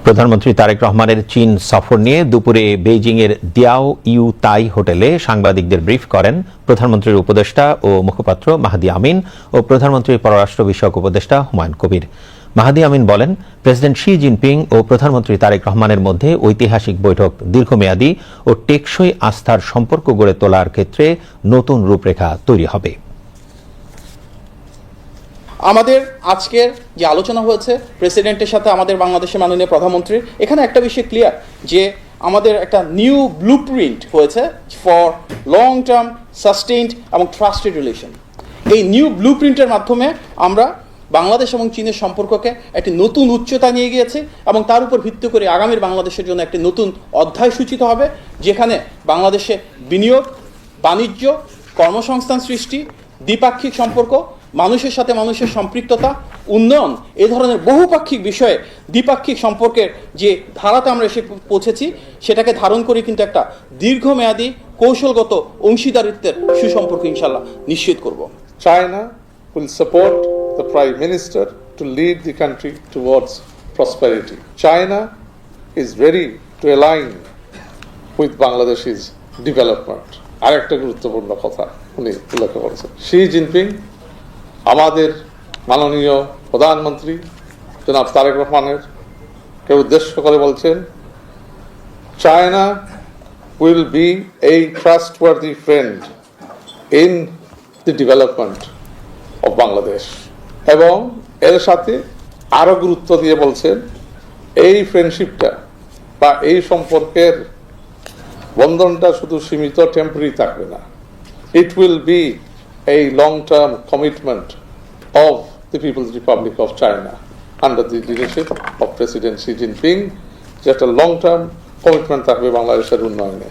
প্রধানমন্ত্রী তারেক রহমানের চীন সফর নিয়ে দুপুরে বেইজিংয়ের দিয়াও ইউ তাই হোটেলে সাংবাদিকদের ব্রিফ করেন প্রধানমন্ত্রীর উপদেষ্টা ও মুখপাত্র মাহাদি আমিন ও প্রধানমন্ত্রীর পররাষ্ট্র বিষয়ক উপদেষ্টা হুমায়ুন কবির। মাহাদি আমিন বলেন, প্রেসিডেন্ট শি জিনপিং ও প্রধানমন্ত্রী তারেক রহমানের মধ্যে ঐতিহাসিক বৈঠক দীর্ঘমেয়াদী ও টেকসই আস্থার সম্পর্ক গড়ে তোলার ক্ষেত্রে নতুন রূপরেখা তৈরি হবে। আমাদের আজকের যে আলোচনা হয়েছে প্রেসিডেন্টের সাথে আমাদের বাংলাদেশের মাননীয় প্রধানমন্ত্রীর, এখানে একটা বিষয় ক্লিয়ার যে আমাদের একটা নিউ ব্লুপ্রিন্ট হয়েছে ফর লং টার্ম সাস্টেইনড এবং ট্রাস্টেড রিলেশন। এই নিউ ব্লুপ্রিন্টের মাধ্যমে আমরা বাংলাদেশ এবং চীনের সম্পর্ককে একটি নতুন উচ্চতা নিয়ে গিয়েছি এবং তার উপর ভিত্তি করে আগামীর বাংলাদেশের জন্য একটি নতুন অধ্যায় সূচিত হবে, যেখানে বাংলাদেশে বিনিয়োগ, বাণিজ্য, কর্মসংস্থান সৃষ্টি, দ্বিপাক্ষিক সম্পর্ক, মানুষের সাথে মানুষের সম্পৃক্ততা, উন্নয়ন, এই ধরনের বহুপাক্ষিক বিষয়ে দ্বিপাক্ষিক সম্পর্কের যে ধারাতে আমরা এসে পৌঁছেছি সেটাকে ধারণ করে কিন্তু একটা দীর্ঘমেয়াদী কৌশলগত অংশীদারিত্বের সুসম্পর্ক ইনশাল্লাহ নিশ্চিত করব। China will support the Prime Minister to lead the country towards prosperity. China is ready to align with Bangladesh's development. আরেকটা গুরুত্বপূর্ণ কথা উনি উল্লেখ করেছেন, শি জিনপিং আমাদের মাননীয় প্রধানমন্ত্রী জনাব তারেক রহমানের কে উদ্দেশ্য করে বলছেন, China will B A trustworthy friend in the development of Bangladesh. এবং এর সাথে আরো গুরুত্ব দিয়ে বলছেন, এই ফ্রেন্ডশিপটা বা এই সম্পর্কের বন্ধনটা শুধু সীমিত টেম্পোরারি থাকবে না, it will be a long-term commitment of the People's Republic of China under the leadership of President Xi Jinping, just a long-term commitment থাকবে বাংলাদেশের উন্নয়নে।